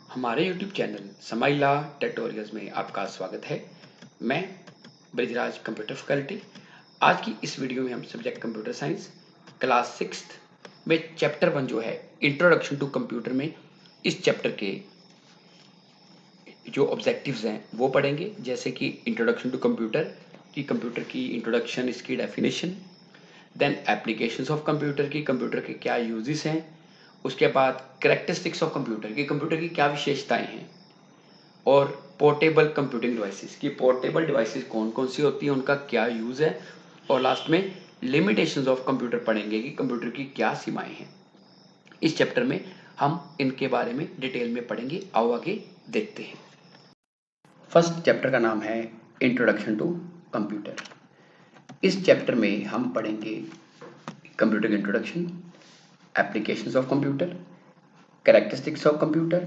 हमारे YouTube channel समाइला tutorials में आपका स्वागत है। मैं ब्रिजराज कंप्यूटर फैकल्टी। आज की इस वीडियो में हम subject computer science class 6th में चैप्टर 1 जो है इंट्रोडक्शन टू कंप्यूटर में इस चैप्टर के जो ऑब्जेक्टिव्स हैं वो पढ़ेंगे, जैसे कि इंट्रोडक्शन टू कंप्यूटर की इंट्रोडक्शन, इसकी definition, then applications of computer की कंप्यूटर के क्या यूजेस हैं, उसके बाद कैरेक्टरिस्टिक्स ऑफ कंप्यूटर की कंप्यूटर की क्या विशेषताएं हैं, और पोर्टेबल कंप्यूटिंग डिवाइसेस की पोर्टेबल डिवाइसेस कौन कौन सी होती हैं, उनका क्या यूज़ है, और लास्ट में लिमिटेशंस ऑफ कंप्यूटर पढ़ेंगे कि कंप्यूटर की क्या सीमाएं हैं। इस चैप्टर में हम इनके बारे में डिटेल में पढ़ेंगे। आओ आगे देखते हैं। फर्स्ट चैप्टर का नाम है इंट्रोडक्शन टू कंप्यूटर। इस चैप्टर में हम पढ़ेंगे computer introduction, applications of computer, characteristics of computer,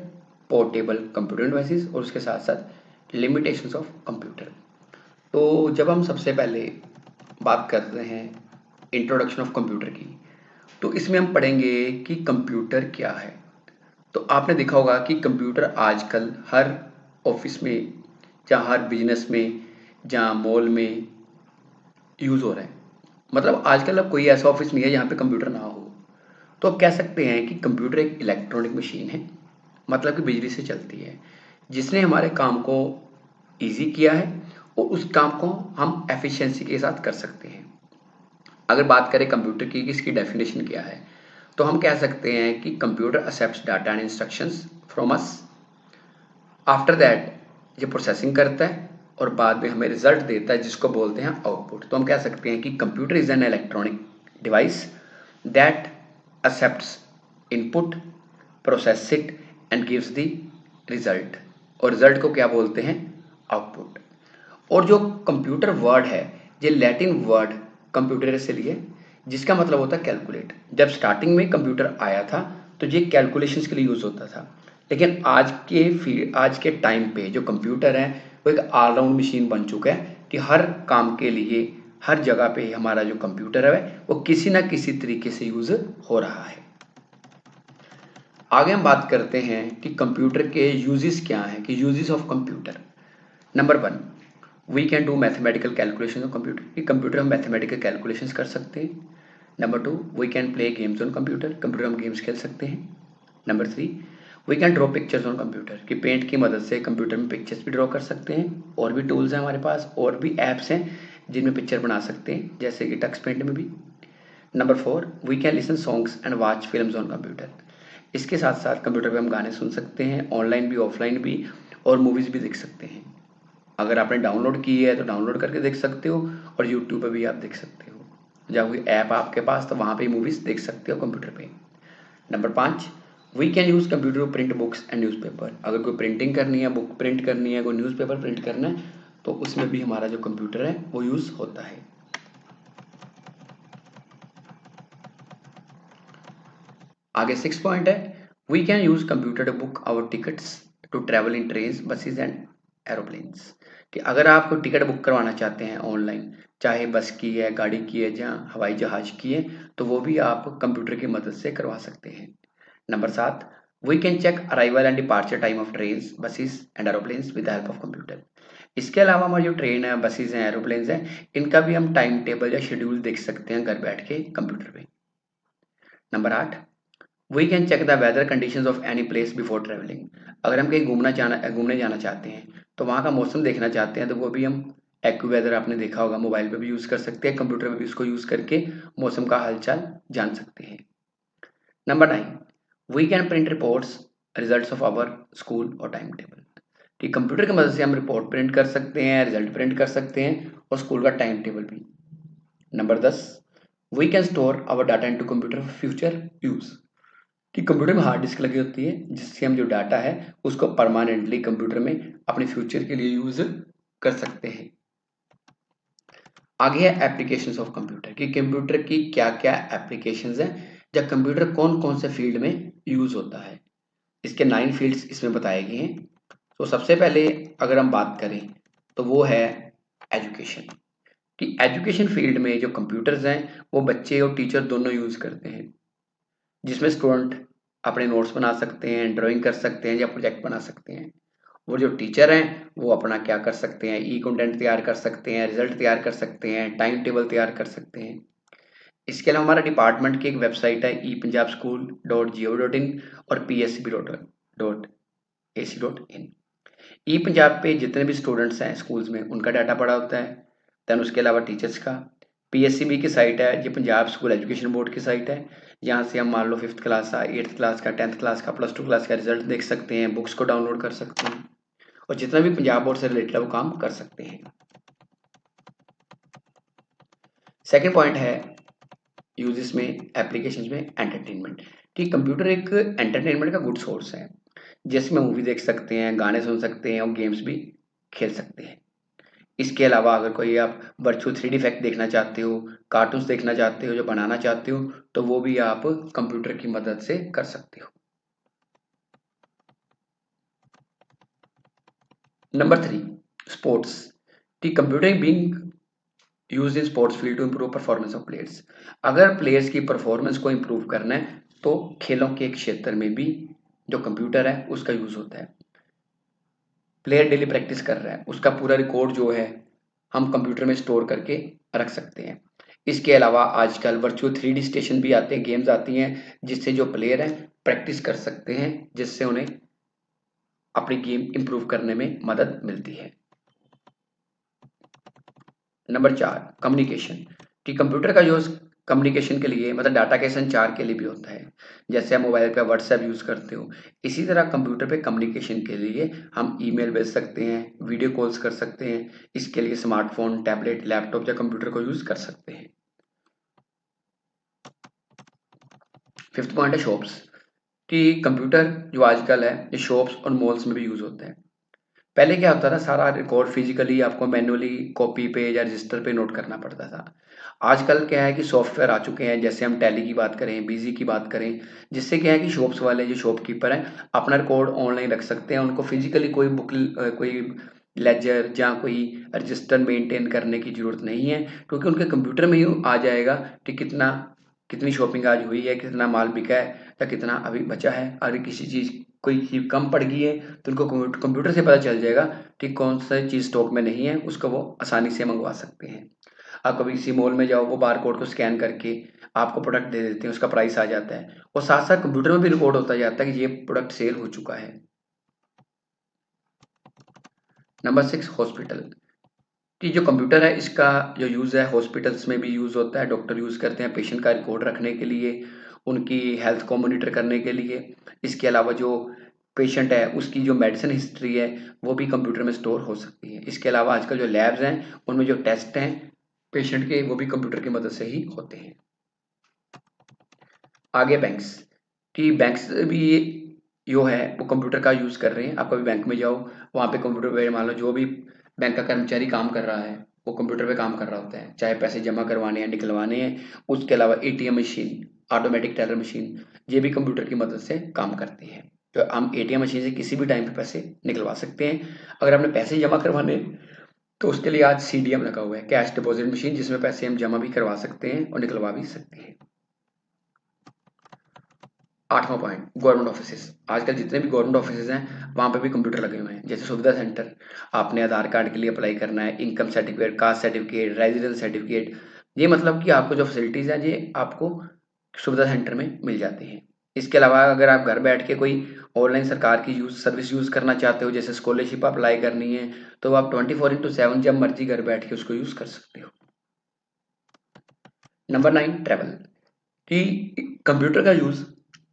portable computer devices और उसके साथ साथ लिमिटेशंस ऑफ कंप्यूटर। तो जब हम सबसे पहले बात कर रहे हैं इंट्रोडक्शन ऑफ कंप्यूटर की, तो इसमें हम पढ़ेंगे कि कंप्यूटर क्या है। तो आपने देखा होगा कि कंप्यूटर आजकल हर ऑफिस में, जहाँ हर बिजनेस में, जहाँ मॉल में यूज़ हो रहा है। मतलब आजकल अब कोई ऐसा ऑफिस नहीं है जहाँ पे कंप्यूटर ना हो। तो आप कह सकते हैं कि कंप्यूटर एक इलेक्ट्रॉनिक मशीन है, मतलब कि बिजली से चलती है, जिसने हमारे काम को इजी किया है और उस काम को हम एफिशिएंसी के साथ कर सकते हैं। अगर बात करें कंप्यूटर की कि इसकी डेफिनेशन क्या है, तो हम कह सकते हैं कि computer accepts data and instructions from us. After that ये प्रोसेसिंग करता है और बाद में हमें रिजल्ट देता है, जिसको बोलते हैं आउटपुट। तो हम कह सकते हैं कि computer is an electronic device that accepts input, process it and gives the result. और रिजल्ट को क्या बोलते हैं? आउटपुट। और जो कंप्यूटर वर्ड है, ये लैटिन वर्ड कंप्यूटर से लिए, जिसका मतलब होता है कैलकुलेट। जब स्टार्टिंग में कंप्यूटर आया था तो ये कैलकुलेशंस के लिए यूज़ होता था, लेकिन आज के टाइम पे जो कंप्यूटर है वो एक ऑलराउंड मशीन बन चुका है कि हर काम के लिए हर जगह पे हमारा जो कंप्यूटर है वो किसी ना किसी तरीके से यूज़ हो रहा है। आगे हम बात करते हैं कि कंप्यूटर के यूजेस क्या हैं, कि uses of computer. Number 1, we can do mathematical calculation of computer, कि कंप्यूटर हम मैथमेटिकल कैलकुलेशंस कर सकते हैं। Number 2, we can play games on computer, computer हम गेम्स खेल सकते हैं। Number 3, we can draw pictures on computer, कि पेंट की मदद से कंप्यूटर में पिक्चर्स भी ड्रॉ कर सकते हैं। और भी टूल्स हैं हमारे पास, और भी ऐप्स हैं जिनमें पिक्चर बना सकते हैं, जैसे कि टक्स पेंट में भी। Number 4, we can listen songs and watch films on computer, इसके साथ साथ कंप्यूटर पे हम गाने सुन सकते हैं, ऑनलाइन भी ऑफलाइन भी, और मूवीज़ भी देख सकते हैं। अगर आपने डाउनलोड की है तो डाउनलोड करके देख सकते हो, और यूट्यूब पे भी आप देख सकते हो। जब कोई ऐप आपके पास तो वहाँ पे मूवीज़ देख सकते हो कंप्यूटर पे। Number 5, we can use computer to print books and newspaper, अगर कोई प्रिंटिंग करनी है, बुक प्रिंट करनी है, कोई न्यूज़पेपर प्रिंट करना है, तो उसमें भी हमारा जो कंप्यूटर है वो यूज़ होता है। आगे 6 पॉइंट है, we can use computer to book our tickets to travel in trains, buses and aeroplanes, कि अगर आप कोई टिकट बुक करवाना चाहते हैं ऑनलाइन, चाहे बस की है, गाड़ी की है, जहाँ हवाई जहाज की है, तो वो भी आप कंप्यूटर की मदद से करवा सकते हैं। Number 7, we can check arrival and departure time of trains, buses and aeroplanes with the help of computer. इसके अलावा हमारी जो ट्रेन है, बसेज हैं, एरोप्लेन्स हैं, इनका भी हम टाइम टेबल या शेड्यूल देख सकते हैं घर बैठ के कंप्यूटर पे। Number 8, we can check the weather conditions of any place before travelling, अगर हम कहीं घूमने जाना चाहते हैं, तो वहाँ का मौसम देखना चाहते हैं, तो वो भी हम एक्यूवेदर आपने देखा होगा, मोबाइल पे भी यूज़ कर सकते हैं, कंप्यूटर में भी उसको यूज़ करके मौसम का हालचाल जान सकते हैं। Number 9, we can print reports, results of our school और टाइम टेबल, कि कंप्यूटर की मदद से हम रिपोर्ट प्रिंट कर सकते हैं, रिजल्ट प्रिंट कर सकते हैं, और स्कूल का टाइम टेबल भी। Number 10, we can store our data into computer for future use, कि कंप्यूटर में हार्ड डिस्क लगी होती है, जिससे हम जो डाटा है उसको परमानेंटली कंप्यूटर में अपने फ्यूचर के लिए यूज कर सकते हैं। आगे है एप्लीकेशंस ऑफ कंप्यूटर, कि कंप्यूटर की क्या क्या एप्लीकेशंस हैं, या कंप्यूटर कौन कौन से फील्ड में यूज होता है। इसके 9 फील्ड्स इसमें बताए गए हैं। तो सबसे पहले अगर हम बात करें तो वो है एजुकेशन, कि एजुकेशन फील्ड में जो कंप्यूटर्स हैं वो बच्चे और टीचर दोनों यूज करते हैं, जिसमें स्टूडेंट अपने नोट्स बना सकते हैं, ड्राइंग कर सकते हैं या प्रोजेक्ट बना सकते हैं। और जो टीचर हैं वो अपना क्या कर सकते हैं, ई कंटेंट तैयार कर सकते हैं, रिजल्ट तैयार कर सकते हैं, टाइम टेबल तैयार कर सकते हैं। इसके अलावा हमारा डिपार्टमेंट की एक वेबसाइट है epunjabschool.go.in और psb.ac.in। ई पंजाब पे जितने भी स्टूडेंट्स हैं स्कूल्स में उनका डाटा पड़ा होता है। दैन उसके अलावा टीचर्स का। पीएससीबी की साइट है, ये पंजाब स्कूल एजुकेशन बोर्ड की साइट है। यहाँ से हम मान लो 5th क्लास का, 8th क्लास का, 10th क्लास का, +2 क्लास का रिजल्ट देख सकते हैं, बुक्स को डाउनलोड कर सकते हैं और जितना भी पंजाब बोर्ड से रिलेटेड है वो काम कर सकते हैं। सेकेंड पॉइंट है यूजेस में, एप्लीकेशंस में एंटरटेनमेंट। ठीक, कंप्यूटर एक एंटरटेनमेंट का गुड सोर्स है जिसमें मूवी देख सकते हैं, गाने सुन सकते हैं और गेम्स भी खेल सकते हैं। इसके अलावा अगर कोई आप वर्चुअल 3D इफेक्ट देखना चाहते हो, कार्टून्स देखना चाहते हो, जो बनाना चाहते हो, तो वो भी आप कंप्यूटर की मदद से कर सकते हो। Number 3, sports. The computer being used in sports field to improve performance of players. अगर प्लेयर्स की परफॉर्मेंस को इंप्रूव करना है तो खेलों के क्षेत्र में भी जो कंप्यूटर है उसका यूज होता है। प्लेयर डेली प्रैक्टिस कर रहा है, उसका पूरा रिकॉर्ड जो है हम कंप्यूटर में स्टोर करके रख सकते हैं। इसके अलावा आजकल वर्चुअल 3D स्टेशन भी आते हैं, गेम्स आती हैं जिससे जो प्लेयर हैं प्रैक्टिस कर सकते हैं, जिससे उन्हें अपनी गेम इंप्रूव करने में मदद मिलती है। Number 4, communication. कि कंप्यूटर का यूज कम्युनिकेशन के लिए, मतलब डाटा के संचार के लिए भी होता है। जैसे आप मोबाइल पे व्हाट्सएप यूज करते हो, इसी तरह कंप्यूटर पे कम्युनिकेशन के लिए हम ईमेल भेज सकते हैं, वीडियो कॉल्स कर सकते हैं। इसके लिए स्मार्टफोन, टैबलेट, लैपटॉप या कंप्यूटर को यूज कर सकते हैं। फिफ्थ पॉइंट है शॉप्स। कि कंप्यूटर जो आजकल है ये शॉप्स और मॉल्स में भी यूज होता है। पहले क्या होता था, सारा रिकॉर्ड फिजिकली आपको मैनुअली कॉपी पे या रजिस्टर पे नोट करना पड़ता था। आजकल क्या है कि सॉफ्टवेयर आ चुके हैं, जैसे हम टैली की बात करें, बिजी की बात करें, जिससे क्या है कि शॉप्स वाले जो शॉपकीपर हैं अपना रिकॉर्ड ऑनलाइन रख सकते हैं। उनको फिजिकली कोई बुक, कोई लेजर या कोई रजिस्टर मेंटेन करने की जरूरत नहीं है, क्योंकि उनके कंप्यूटर में ही आ जाएगा कि कितनी शॉपिंग आज हुई है, कितना माल बिका है या कितना अभी बचा है। अगर किसी चीज कोई चीज कम पड़ गई है तो उनको कंप्यूटर से पता चल जाएगा कि कौन सा चीज स्टॉक में नहीं है, उसको वो आसानी से मंगवा सकते हैं। आप कभी किसी मॉल में जाओ, वो बार कोड को स्कैन करके आपको प्रोडक्ट दे देते हैं, उसका प्राइस आ जाता है और साथ साथ कंप्यूटर में भी रिकॉर्ड होता जाता है कि ये प्रोडक्ट सेल हो चुका है। Number 6, hospital. कि जो कंप्यूटर है इसका जो यूज़ है हॉस्पिटल्स में भी यूज़ होता है। डॉक्टर यूज़ करते हैं पेशेंट का रिकॉर्ड रखने के लिए, उनकी हेल्थ को मॉनिटर करने के लिए। इसके अलावा जो पेशेंट है उसकी जो मेडिसिन हिस्ट्री है वो भी कंप्यूटर में स्टोर हो सकती है। इसके अलावा आजकल जो लैब्स हैं उनमें जो टेस्ट हैं पेशेंट के, वो भी कंप्यूटर की मदद से ही होते हैं। आगे बैंक्स। कि बैंक्स भी जो है वो कंप्यूटर का यूज़ कर रहे हैं। आप कभी बैंक में जाओ, वहाँ पे कंप्यूटर पे मान लो जो भी बैंक का कर्मचारी काम कर रहा है वो कंप्यूटर पे काम कर रहा होता है, चाहे पैसे जमा करवाने हैं, निकलवाने हैं। उसके अलावा ATM machine, automatic teller machine, ये भी कंप्यूटर की मदद से काम करती है। तो हम एटीएम मशीन से किसी भी टाइम पे पैसे निकलवा सकते हैं। अगर आपने पैसे जमा करवाने हैं, तो उसके लिए आज सीडीएम लगा हुआ है, कैश डिपॉजिट मशीन, जिसमें पैसे हम जमा भी करवा सकते हैं और निकलवा भी सकते हैं। 8वां पॉइंट, गवर्नमेंट ऑफिसेज। आजकल जितने भी गवर्नमेंट ऑफिसेज हैं वहाँ पे भी कंप्यूटर लगे हुए हैं। जैसे सुविधा सेंटर, आपने आधार कार्ड के लिए अप्लाई करना है, income certificate, caste certificate, residence certificate, ये मतलब कि आपको जो फैसिलिटीज़ हैं ये आपको सुविधा सेंटर में मिल जाती हैं। इसके अलावा अगर आप घर बैठ के कोई ऑनलाइन सरकार की सर्विस यूज़ करना चाहते हो, जैसे स्कॉलरशिप अप्लाई करनी है, तो आप 24/7 जब मर्जी घर बैठ के उसको यूज़ कर सकते हो। Number 9, travel. कि कंप्यूटर का यूज़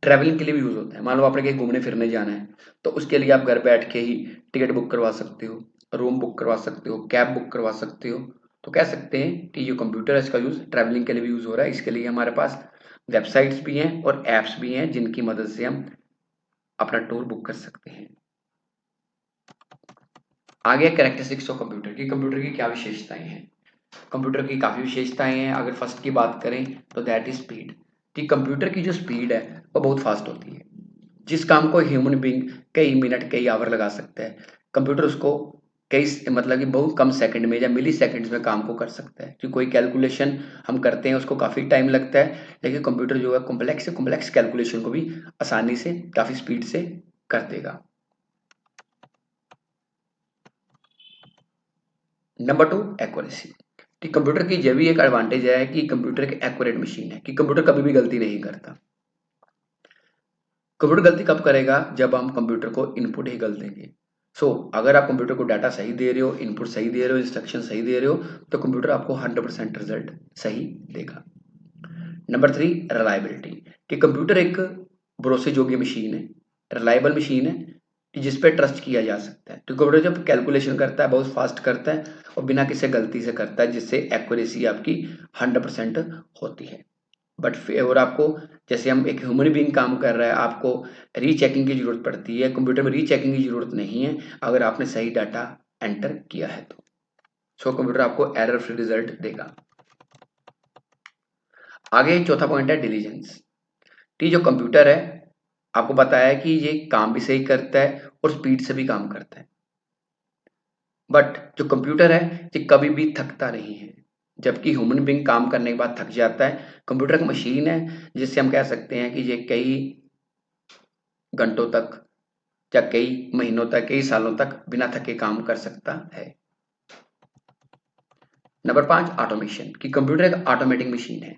ट्रैवलिंग के लिए भी यूज़ होता है। मान लो आपने कहीं घूमने फिरने जाना है तो उसके लिए आप घर बैठ के ही टिकट बुक करवा सकते हो, रूम बुक करवा सकते हो, कैब बुक करवा सकते हो। तो कह सकते हैं कि जो कंप्यूटर है इसका यूज़ ट्रैवलिंग के लिए भी यूज़ हो रहा है। इसके लिए हमारे पास वेबसाइट्स भी हैं और ऐप्स भी हैं जिनकी मदद से हम अपना टूर बुक कर सकते हैं। आगे कैरेक्टरिस्टिक्स ऑफ कंप्यूटर की, कंप्यूटर की क्या विशेषताएं हैं। कंप्यूटर की काफ़ी विशेषताएं हैं। अगर फर्स्ट की बात करें तो दैट इज स्पीड। कि कंप्यूटर की जो स्पीड है वो बहुत फास्ट होती है। जिस काम को ह्यूमन बीइंग कई मिनट, कई आवर लगा सकता है, कंप्यूटर उसको कई मतलब कि बहुत कम सेकंड में या मिली सेकंड्स में काम को कर सकता है। कि कोई कैलकुलेशन हम करते हैं उसको काफ़ी टाइम लगता है, लेकिन कंप्यूटर जो है कॉम्प्लेक्स से कॉम्प्लेक्स कैलकुलेशन को भी आसानी से काफ़ी स्पीड से कर देगा। Number 2 accuracy. कि कंप्यूटर की ये भी एक एडवांटेज है कि कंप्यूटर एक एक्यूरेट मशीन है, कि कंप्यूटर कभी भी गलती नहीं करता। कंप्यूटर गलती कब करेगा? जब हम कंप्यूटर को इनपुट ही गलत देंगे। अगर आप कंप्यूटर को डाटा सही दे रहे हो, इनपुट सही दे रहे हो, इंस्ट्रक्शन सही दे रहे हो, तो कंप्यूटर आपको 100% रिजल्ट सही देगा। Number 3 reliability. कि कंप्यूटर एक भरोसे योग्य मशीन है, रिलायबल मशीन है, कि जिस पे ट्रस्ट किया जा सकता है। तो कंप्यूटर जब कैलकुलेशन करता है बहुत फास्ट करता है और बिना किसी गलती से करता है, जिससे एक्यूरेसी आपकी 100% होती है। बट और आपको, जैसे हम एक ह्यूमन बीइंग काम कर रहा है, आपको रीचेकिंग की जरूरत पड़ती है। कंप्यूटर में रीचेकिंग की जरूरत नहीं है अगर आपने सही डाटा एंटर किया है तो। कंप्यूटर आपको एरर फ्री रिजल्ट देगा। आगे चौथा पॉइंट है डिलीजेंस। कि जो कंप्यूटर है, आपको पता है कि ये काम भी सही करता है और स्पीड से भी काम करता है। बट जो कंप्यूटर है ये कभी भी थकता नहीं है, जबकि ह्यूमन बीइंग काम करने के बाद थक जाता है। कंप्यूटर एक मशीन है जिससे हम कह सकते हैं कि ये कई घंटों तक या कई महीनों तक, कई सालों तक बिना थके काम कर सकता है। Number 5 automation. कि कंप्यूटर एक ऑटोमेटिक मशीन है।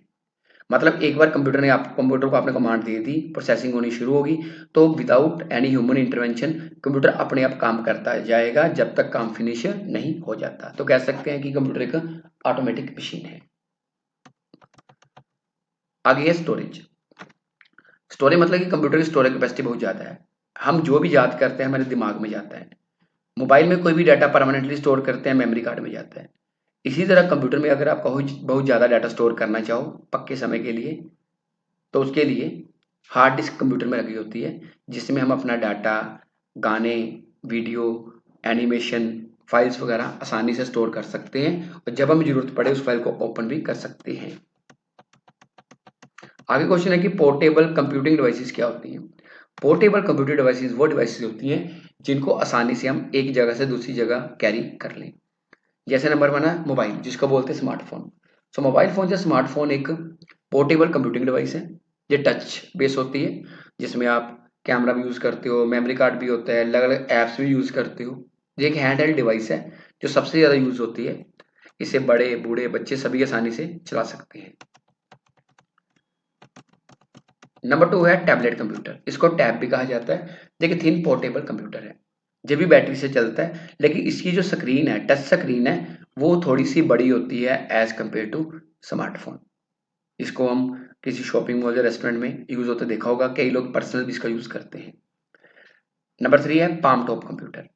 मतलब एक बार कंप्यूटर को आपने कमांड दे दी, प्रोसेसिंग होनी शुरू होगी, तो without any human intervention computer अपने आप काम करता जाएगा जब तक काम फिनिश नहीं हो जाता। तो कह सकते हैं कि कंप्यूटर एक ऑटोमेटिक मशीन है। आगे है स्टोरेज। स्टोरेज मतलब कि कंप्यूटर की स्टोरेज कैपेसिटी बहुत ज़्यादा है। हम जो भी याद करते हैं हमारे दिमाग में जाता है। मोबाइल में कोई भी डाटा परमानेंटली स्टोर करते हैं, मेमोरी कार्ड में जाता है। इसी तरह कंप्यूटर में अगर आप बहुत ज़्यादा डाटा स्टोर करना चाहो पक्के समय के लिए, तो उसके लिए हार्ड डिस्क कंप्यूटर में लगी होती है, जिसमें हम अपना डाटा, गाने, वीडियो, एनिमेशन, फाइल्स वगैरह आसानी से स्टोर कर सकते हैं और जब हमें ज़रूरत पड़े उस फाइल को ओपन भी कर सकते हैं। आगे क्वेश्चन है कि पोर्टेबल कंप्यूटिंग डिवाइसेस क्या होती हैं? पोर्टेबल कंप्यूटर डिवाइसेस वो डिवाइसेस होती हैं जिनको आसानी से हम एक जगह से दूसरी जगह कैरी कर लें। जैसे नंबर 1 है मोबाइल, जिसको बोलते हैं स्मार्टफोन। मोबाइल फोन या स्मार्टफोन एक पोर्टेबल कंप्यूटिंग डिवाइस है। ये टच बेस होती है, जिसमें आप कैमरा भी यूज़ करते हो, मेमोरी कार्ड भी होता है, अलग अलग ऐप्स भी यूज़ करते हो। ये एक हैंड हेल्ड डिवाइस है जो सबसे ज़्यादा यूज़ होती है। इसे बड़े बूढ़े बच्चे सभी आसानी से चला सकते हैं। नंबर 2 है टैबलेट कंप्यूटर। इसको टैब भी कहा जाता है। देखिए थिन पोर्टेबल कंप्यूटर है, ये भी बैटरी से चलता है, लेकिन इसकी जो स्क्रीन है, टच स्क्रीन है, वो थोड़ी सी बड़ी होती है एज कम्पेयर टू स्मार्टफोन। इसको हम किसी शॉपिंग मॉल या रेस्टोरेंट में यूज होते देखा होगा, कई लोग पर्सनल भी इसका यूज करते हैं। नंबर 3 है palm top computer.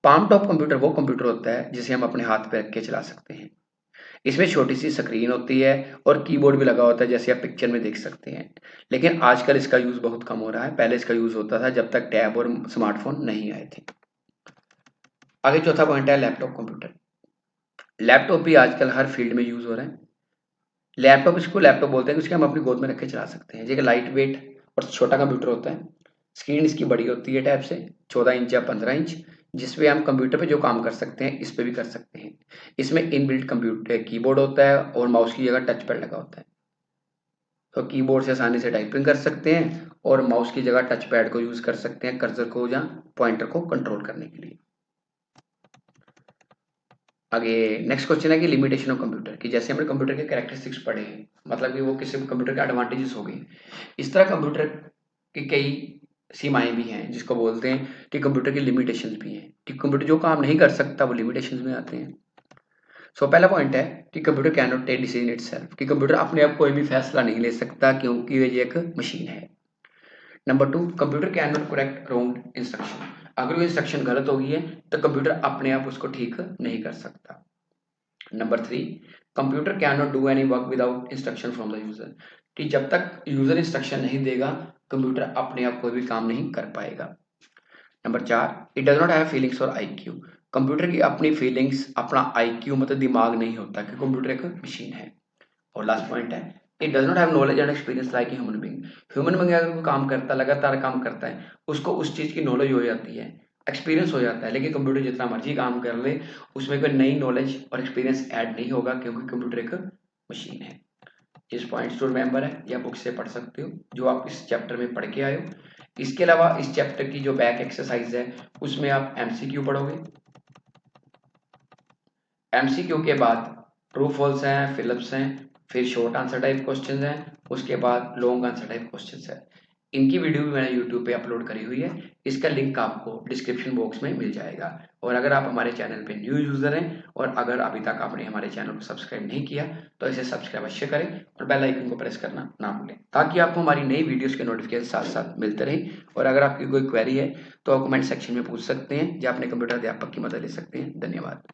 Palm top computer वो कंप्यूटर होता है जिसे हम अपने हाथ पे रख के चला सकते हैं। इसमें छोटी सी स्क्रीन होती है और कीबोर्ड भी लगा होता है, जैसे आप पिक्चर में देख सकते हैं। लेकिन आजकल इसका यूज बहुत कम हो रहा है, पहले इसका यूज होता था जब तक टैब और स्मार्टफोन नहीं आए थे। आगे चौथा पॉइंट है लैपटॉप कंप्यूटर। लैपटॉप भी आजकल हर फील्ड में यूज हो रहा है। लैपटॉप, इसको लैपटॉप बोलते हैं, उसके हम अपनी गोद में रख के चला सकते हैं। ये लाइट वेट और छोटा कंप्यूटर होता है। स्क्रीन इसकी बड़ी होती है टैब से, 14 इंच या 15 इंच, जिसपे हम कंप्यूटर पे जो काम कर सकते हैं इस पे भी कर सकते हैं। इसमें इनबिल्ट कंप्यूटर कीबोर्ड होता है और माउस की जगह टच पैड लगा होता है। तो कीबोर्ड से आसानी से टाइपिंग कर सकते हैं और माउस की जगह टच पैड को यूज कर सकते हैं कर्सर को या पॉइंटर को कंट्रोल करने के लिए। आगे नेक्स्ट क्वेश्चन है कि लिमिटेशन ऑफ कंप्यूटर। कि जैसे हमने कंप्यूटर के कैरेक्टरिस्टिक्स पढ़े हैं, मतलब कि वो किसी कंप्यूटर के एडवांटेजेस हो गए, इस तरह कंप्यूटर की कई सीमाएं भी हैं, जिसको बोलते हैं कि कंप्यूटर की लिमिटेशंस भी हैं, कि कंप्यूटर जो काम नहीं कर सकता वो लिमिटेशंस में आते हैं। पहला पॉइंट है कि computer can not take decision itself. कि कंप्यूटर अपने आप कोई भी फैसला नहीं ले सकता क्योंकि ये एक मशीन है। Number 2, computer can not correct wrong instruction. अगर वो इंस्ट्रक्शन गलत होगी है तो कंप्यूटर अपने आप उसको ठीक नहीं कर सकता। Number 3, computer can not do any work without instruction from the user. कि जब तक यूजर इंस्ट्रक्शन नहीं देगा कंप्यूटर अपने आप कोई भी काम नहीं कर पाएगा। Number 4, it does not have feelings और आईक्यू। कंप्यूटर की अपनी फीलिंग्स, अपना आईक्यू मतलब दिमाग नहीं होता, कि कंप्यूटर एक मशीन है। और लास्ट पॉइंट है, it does not have knowledge and experience like human being. Human being अगर कोई काम करता है, लगातार काम करता है, उसको उस चीज की नॉलेज हो जाती है, एक्सपीरियंस हो जाता है, लेकिन कंप्यूटर जितना मर्जी काम कर ले उसमें कोई नई नॉलेज और एक्सपीरियंस ऐड नहीं होगा, क्योंकि कंप्यूटर एक मशीन है। जिस पॉइंट्स टू रिमेंबर है या बुक से पढ़ सकते हो जो आप इस चैप्टर में पढ़ के आए हो। इसके अलावा इस चैप्टर की जो बैक एक्सरसाइज है उसमें आप एमसीक्यू पढ़ोगे। एमसीक्यू के बाद ट्रू फॉल्स हैं, फिलिप्स हैं, फिर शॉर्ट आंसर टाइप क्वेश्चंस हैं, उसके बाद लॉन्ग आंसर टाइप क्वेश्चंस है। इनकी वीडियो भी मैंने यूट्यूब पे अपलोड करी हुई है, इसका लिंक आपको डिस्क्रिप्शन बॉक्स में मिल जाएगा। और अगर आप हमारे चैनल पे न्यू यूजर हैं और अगर अभी तक आपने हमारे चैनल को सब्सक्राइब नहीं किया तो इसे सब्सक्राइब अवश्य करें और बेल आइकन को प्रेस करना ना भूलें, ताकि आपको हमारी नई वीडियोस के नोटिफिकेशन साथ साथ मिलते रहें। और अगर आपकी कोई क्वेरी है तो आप कमेंट सेक्शन में पूछ सकते हैं या अपने कंप्यूटर अध्यापक की मदद ले सकते हैं। धन्यवाद।